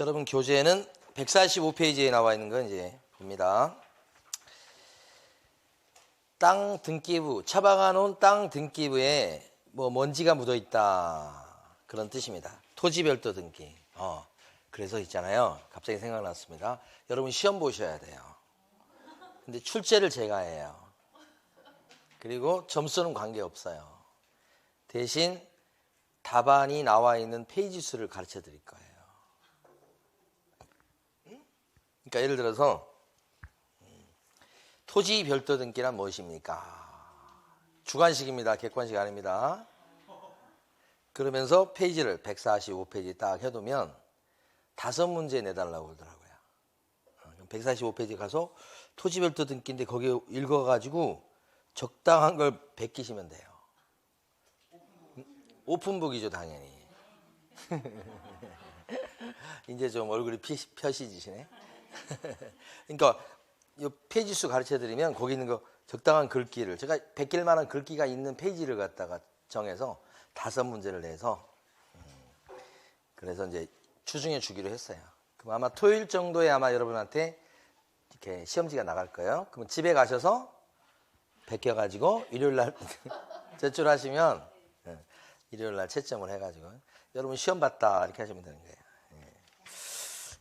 여러분 교재에는 145페이지에 나와 있는 건 이제 봅니다. 땅 등기부, 처박아 놓은 땅 등기부에 뭐 먼지가 묻어 있다. 그런 뜻입니다. 토지 별도 등기. 그래서 있잖아요. 갑자기 생각났습니다. 여러분 시험 보셔야 돼요. 근데 출제를 제가 해요. 그리고 점수는 관계없어요. 대신 답안이 나와 있는 페이지 수를 가르쳐 드릴 거예요. 그러니까 예를 들어서 토지 별도 등기란 무엇입니까? 주관식입니다. 객관식 아닙니다. 그러면서 페이지를 145페이지 딱 해두면 5문제 내달라고 그러더라고요. 145페이지 가서 토지 별도 등기인데 거기 읽어가지고 적당한 걸 베끼시면 돼요. 오픈북이죠, 당연히. 이제 좀 얼굴이 펴시지시네. 그러니까 이 페이지 수 가르쳐 드리면 거기 있는 거 적당한 글귀를 제가 베낄 만한 글귀가 있는 페이지를 갖다가 정해서 5문제를 내서 그래서 이제 추중해 주기로 했어요. 그럼 아마 토요일 정도에 아마 여러분한테 이렇게 시험지가 나갈 거예요. 그럼 집에 가셔서 베껴가지고 일요일 날 제출하시면 일요일 날 채점을 해가지고 여러분 시험 봤다 이렇게 하시면 되는 거예요.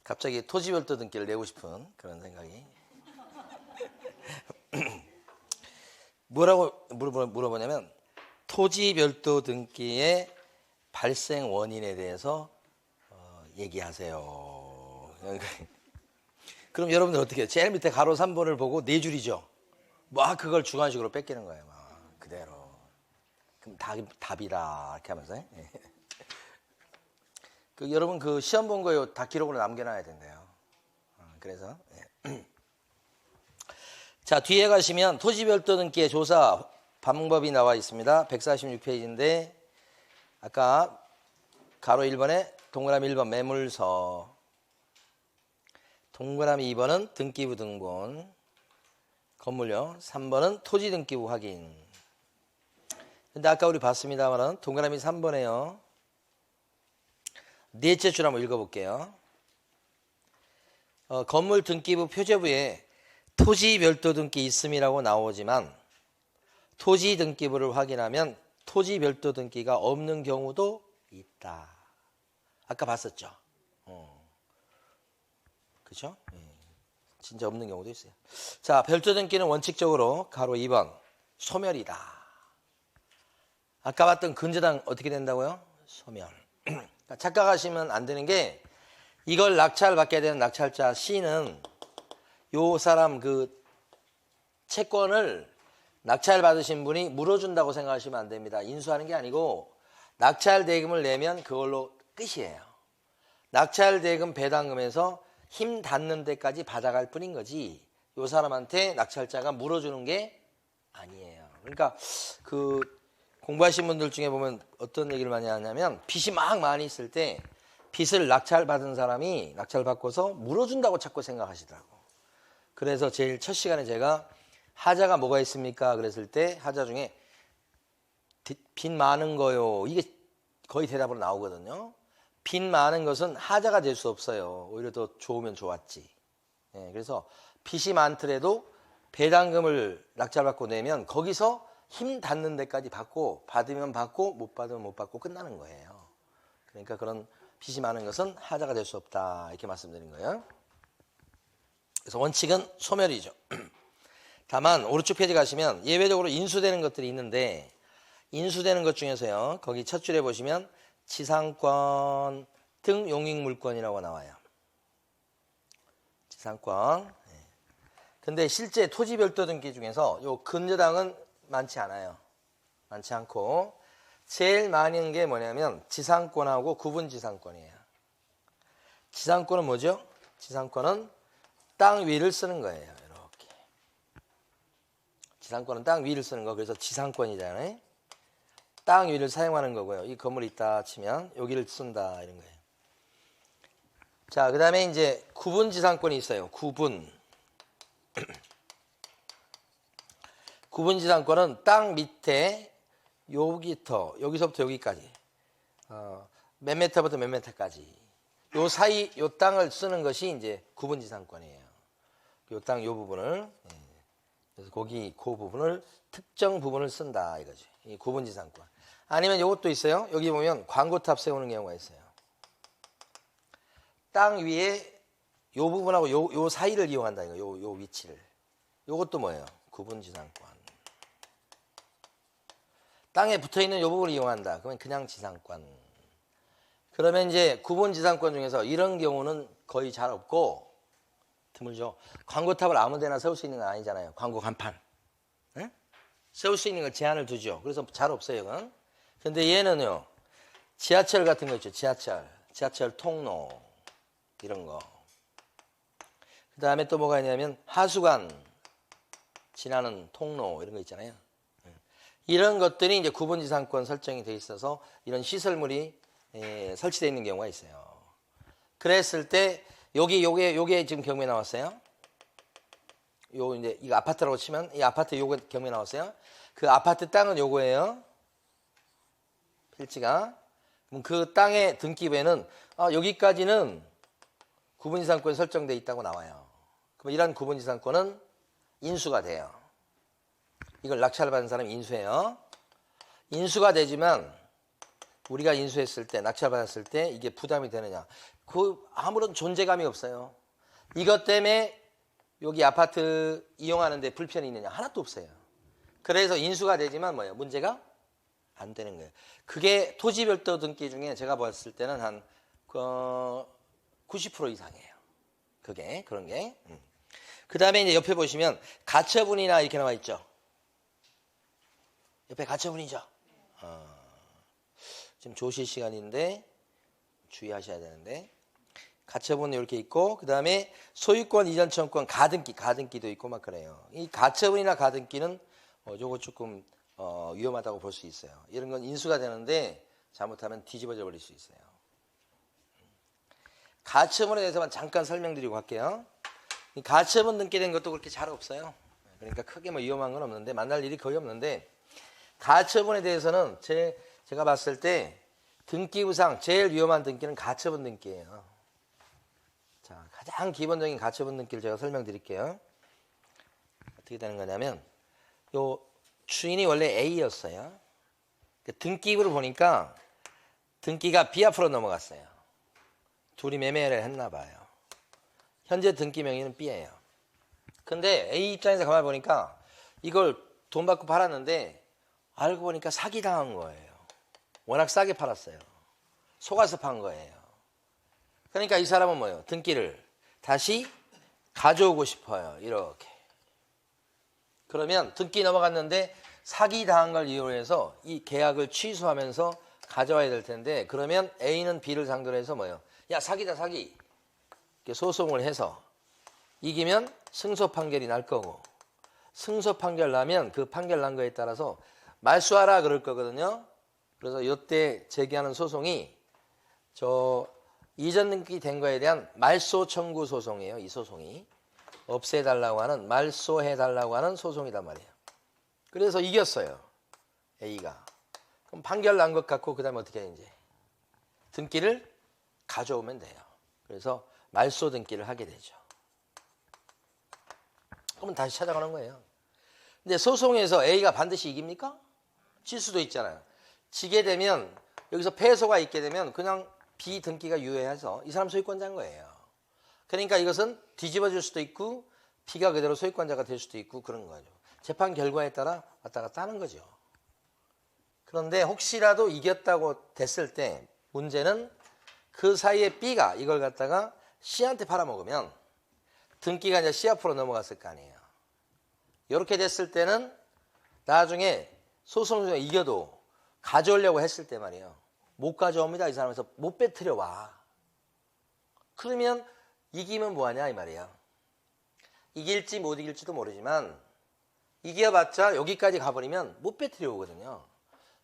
갑자기 토지 별도 등기를 내고 싶은 그런 생각이. 뭐라고 물어보냐면 토지 별도 등기의 발생 원인에 대해서 얘기하세요. 그럼 여러분들 어떻게 해요? 제일 밑에 가로 3번을 보고 4줄이죠. 막 그걸 주관식으로 뺏기는 거예요. 막 그대로. 그럼 답이다 이렇게 하면서. 여러분 그 시험 본 거요 다 기록으로 남겨놔야 된대요. 그래서 자 뒤에 가시면 토지 별도 등기의 조사 방법이 나와 있습니다. 146페이지인데 아까 가로 1번에 동그라미 1번 매물서, 동그라미 2번은 등기부 등본, 건물요. 3번은 토지 등기부 확인. 근데 아까 우리 봤습니다만은 동그라미 3번에요. 넷째 줄 한번 읽어볼게요. 건물 등기부 표제부에 토지 별도 등기 있음이라고 나오지만 토지 등기부를 확인하면 토지 별도 등기가 없는 경우도 있다. 아까 봤었죠? 그렇죠? 진짜 없는 경우도 있어요. 자, 별도 등기는 원칙적으로 가로 2번 소멸이다. 아까 봤던 근저당 어떻게 된다고요? 소멸. 착각하시면 안 되는 게 이걸 낙찰받게 되는 낙찰자 C는 요 사람 그 채권을 낙찰 받으신 분이 물어준다고 생각하시면 안 됩니다. 인수하는 게 아니고 낙찰 대금을 내면 그걸로 끝이에요. 낙찰 대금 배당금에서 힘 닿는 데까지 받아갈 뿐인 거지 요 사람한테 낙찰자가 물어주는 게 아니에요. 그러니까 그 공부하신 분들 중에 보면 어떤 얘기를 많이 하냐면 빚이 막 많이 있을 때 빚을 낙찰받은 사람이 낙찰받고서 물어준다고 자꾸 생각하시더라고. 그래서 제일 첫 시간에 제가 하자가 뭐가 있습니까? 그랬을 때 하자 중에 빚 많은 거요. 이게 거의 대답으로 나오거든요. 빚 많은 것은 하자가 될 수 없어요. 오히려 더 좋으면 좋았지. 그래서 빚이 많더라도 배당금을 낙찰받고 내면 거기서 힘 닿는 데까지 받고 받으면 받고 못 받으면 못 받고 끝나는 거예요. 그러니까 그런 빚이 많은 것은 하자가 될 수 없다 이렇게 말씀드린 거예요. 그래서 원칙은 소멸이죠. 다만 오른쪽 페이지 가시면 예외적으로 인수되는 것들이 있는데 인수되는 것 중에서요. 거기 첫 줄에 보시면 지상권 등 용익물권이라고 나와요. 지상권. 근데 실제 토지 별도 등기 중에서 요 근저당은 많지 않아요. 많지 않고 제일 많은 게 뭐냐면 지상권하고 구분지상권이에요. 지상권은 뭐죠? 지상권은 땅 위를 쓰는 거예요. 이렇게. 지상권은 땅 위를 쓰는 거. 그래서 지상권이잖아요. 땅 위를 사용하는 거고요. 이 건물이 있다 치면 여기를 쓴다 이런 거예요. 자, 그다음에 이제 구분지상권이 있어요. 구분. 구분지상권은 땅 밑에 여기서부터 여기까지 몇 메타부터 몇 메타까지 요 사이 요 땅을 쓰는 것이 이제 구분지상권이에요. 요 땅 요 부분을 그래서 거기 그 부분을 특정 부분을 쓴다 이거지. 이 구분지상권. 아니면 요것도 있어요. 여기 보면 광고탑 세우는 경우가 있어요. 땅 위에 요 부분하고 요 사이를 이용한다 이거. 요 위치를. 요것도 뭐예요? 구분지상권. 땅에 붙어 있는 요 부분을 이용한다. 그러면 그냥 지상권. 그러면 이제 구분지상권 중에서 이런 경우는 거의 잘 없고 드물죠. 광고탑을 아무 데나 세울 수 있는 건 아니잖아요. 광고 간판. 응? 세울 수 있는 걸 제한을 두죠. 그래서 잘 없어요. 이건. 근데 얘는요. 지하철 같은 거 있죠. 지하철 통로 이런 거. 그 다음에 또 뭐가 있냐면 하수관 지나는 통로 이런 거 있잖아요. 이런 것들이 이제 구분지상권 설정이 돼 있어서 이런 시설물이 설치되어 있는 경우가 있어요. 그랬을 때 요게 지금 경매 나왔어요. 요 이제 이거 아파트라고 치면 이 아파트 요게 경매 나왔어요. 그 아파트 땅은 요거예요. 필지가. 그럼 그 땅의 등기부에는 여기까지는 구분지상권이 설정돼 있다고 나와요. 그럼 이런 구분지상권은 인수가 돼요. 이걸 낙찰을 받은 사람이 인수해요. 인수가 되지만 우리가 인수했을 때, 낙찰받았을 때 이게 부담이 되느냐. 그 아무런 존재감이 없어요. 이것 때문에 여기 아파트 이용하는데 불편이 있느냐. 하나도 없어요. 그래서 인수가 되지만 뭐예요? 문제가 안 되는 거예요. 그게 토지별도 등기 중에 제가 봤을 때는 한 90% 이상이에요. 그게 그런 게. 그 다음에 이제 옆에 보시면 가처분이나 이렇게 나와 있죠. 옆에 가처분이죠. 지금 조실 시간인데 주의하셔야 되는데 가처분 이렇게 있고 그 다음에 소유권 이전 청구권 가등기도 있고 막 그래요. 이 가처분이나 가등기는 요거 조금 위험하다고 볼 수 있어요. 이런 건 인수가 되는데 잘못하면 뒤집어져 버릴 수 있어요. 가처분에 대해서만 잠깐 설명드리고 갈게요. 이 가처분 등기된 것도 그렇게 잘 없어요. 그러니까 크게 뭐 위험한 건 없는데 만날 일이 거의 없는데 가처분에 대해서는 제가 봤을 때 등기부상 제일 위험한 등기는 가처분 등기예요. 자, 가장 기본적인 가처분 등기를 제가 설명드릴게요. 어떻게 되는 거냐면 요 주인이 원래 A였어요. 등기부를 보니까 등기가 B 앞으로 넘어갔어요. 둘이 매매를 했나 봐요. 현재 등기 명의는 B예요. 근데 A 입장에서 가만히 보니까 이걸 돈 받고 팔았는데 알고 보니까 사기당한 거예요. 워낙 싸게 팔았어요. 속아서 판 거예요. 그러니까 이 사람은 뭐예요? 등기를 다시 가져오고 싶어요. 이렇게. 그러면 등기 넘어갔는데 사기당한 걸 이유로 해서 이 계약을 취소하면서 가져와야 될 텐데 그러면 A는 B를 상대로 해서 뭐예요? 야 사기다 사기. 이렇게 소송을 해서 이기면 승소 판결이 날 거고 승소 판결 나면 그 판결 난 거에 따라서 말소하라 그럴 거거든요. 그래서 이때 제기하는 소송이 이전 등기된 거에 대한 말소 청구 소송이에요. 이 소송이 없애달라고 하는 말소해달라고 하는 소송이란 말이에요. 그래서 이겼어요. A가. 그럼 판결 난 것 같고 그 다음에 어떻게 해 이제 등기를 가져오면 돼요. 그래서 말소 등기를 하게 되죠. 그러면 다시 찾아가는 거예요. 근데 소송에서 A가 반드시 이깁니까? 질 수도 있잖아요. 지게 되면 여기서 패소가 있게 되면 그냥 B 등기가 유효해서 이 사람 소유권자인 거예요. 그러니까 이것은 뒤집어질 수도 있고 B가 그대로 소유권자가 될 수도 있고 그런 거죠. 재판 결과에 따라 왔다 갔다 하는 거죠. 그런데 혹시라도 이겼다고 됐을 때 문제는 그 사이에 B가 이걸 갖다가 C한테 팔아먹으면 등기가 이제 C 앞으로 넘어갔을 거 아니에요. 이렇게 됐을 때는 나중에 소송 중에 이겨도 가져오려고 했을 때 말이에요. 못 가져옵니다. 이 사람에서 못 빼뜨려 와. 그러면 이기면 뭐하냐 이 말이에요. 이길지 못 이길지도 모르지만 이겨봤자 여기까지 가버리면 못 빼뜨려 오거든요.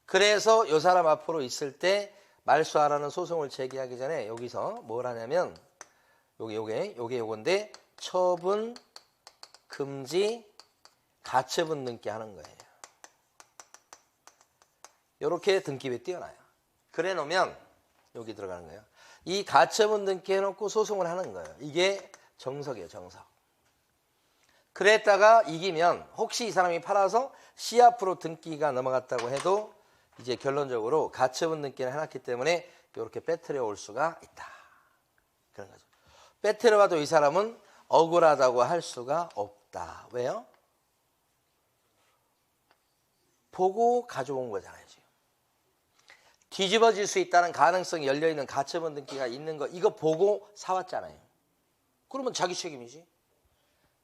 그래서 이 사람 앞으로 있을 때 말소하라는 소송을 제기하기 전에 여기서 뭘 하냐면 요건데 처분, 금지, 가처분 등기 하는 거예요. 이렇게 등기부에 띄어놔요. 그래 놓으면 여기 들어가는 거예요. 이 가처분 등기 해놓고 소송을 하는 거예요. 이게 정석이에요, 정석. 그랬다가 이기면 혹시 이 사람이 팔아서 C 앞으로 등기가 넘어갔다고 해도 이제 결론적으로 가처분 등기를 해놨기 때문에 이렇게 빼뜨려 올 수가 있다. 그런 거죠. 빼뜨려 와도 이 사람은 억울하다고 할 수가 없다. 왜요? 보고 가져온 거잖아요, 지금. 뒤집어질 수 있다는 가능성이 열려있는 가처분 등기가 있는 거, 이거 보고 사왔잖아요. 그러면 자기 책임이지.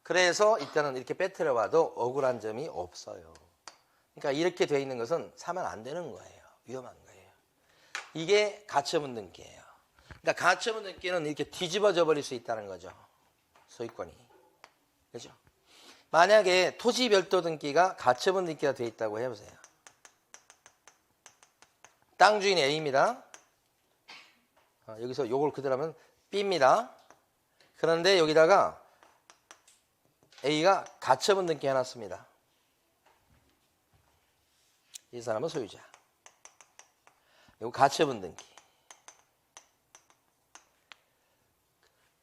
그래서 이때는 이렇게 빼뜨려 와도 억울한 점이 없어요. 그러니까 이렇게 돼 있는 것은 사면 안 되는 거예요. 위험한 거예요. 이게 가처분 등기예요. 그러니까 가처분 등기는 이렇게 뒤집어져 버릴 수 있다는 거죠. 소유권이. 그죠? 만약에 토지 별도 등기가 가처분 등기가 돼 있다고 해보세요. 땅 주인이 A입니다. 여기서 요걸 그대로 하면 B입니다. 그런데 여기다가 A가 가처분 등기 해놨습니다. 이 사람은 소유자. 이거 가처분 등기.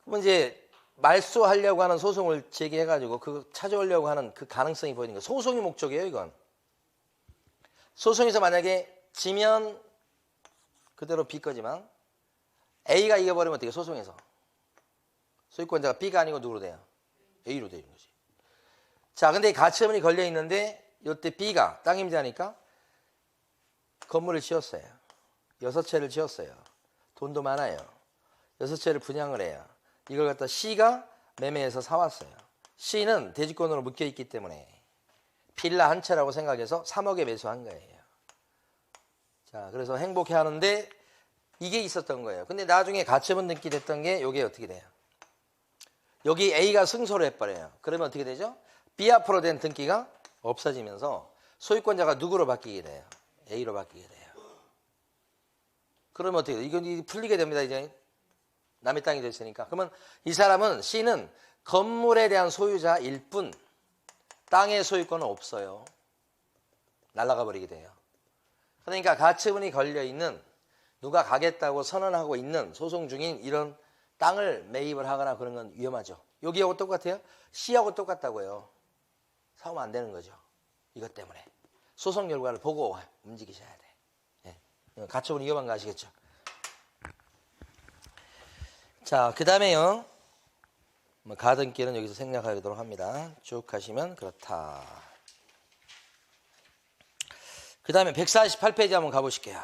그러면 이제 말소하려고 하는 소송을 제기해가지고 그거 찾아오려고 하는 그 가능성이 보이는 거예요. 소송이 목적이에요, 이건. 소송에서 만약에 지면 그대로 B 거지만 A가 이겨버리면 어떻게 소송에서. 소유권자가 B가 아니고 누구로 돼요? A로 되는 거지. 자, 근데 이 가처분이 걸려 있는데 이때 B가 땅 임자니까 건물을 지었어요. 6채를 지었어요. 돈도 많아요. 6채를 분양을 해요. 이걸 갖다 C가 매매해서 사왔어요. C는 대지권으로 묶여있기 때문에 빌라 한 채라고 생각해서 3억에 매수한 거예요. 자, 그래서 행복해 하는데 이게 있었던 거예요. 근데 나중에 가처분 등기 됐던 게 이게 어떻게 돼요? 여기 A가 승소를 해버려요. 그러면 어떻게 되죠? B 앞으로 된 등기가 없어지면서 소유권자가 누구로 바뀌게 돼요? A로 바뀌게 돼요. 그러면 어떻게 돼요? 이건 풀리게 됩니다. 이제 남의 땅이 됐으니까. 그러면 이 사람은 C는 건물에 대한 소유자일 뿐 땅의 소유권은 없어요. 날아가 버리게 돼요. 그러니까 가처분이 걸려있는 누가 가겠다고 선언하고 있는 소송 중인 이런 땅을 매입을 하거나 그런 건 위험하죠. 여기하고 똑같아요? C하고 똑같다고요. 사오면 안 되는 거죠. 이것 때문에. 소송 결과를 보고 움직이셔야 돼. 예. 가처분이 위험한 거 아시겠죠? 자, 그 다음에요. 가등기는 여기서 생략하도록 합니다. 쭉 가시면 그렇다. 그 다음에 148페이지 한번 가보실게요.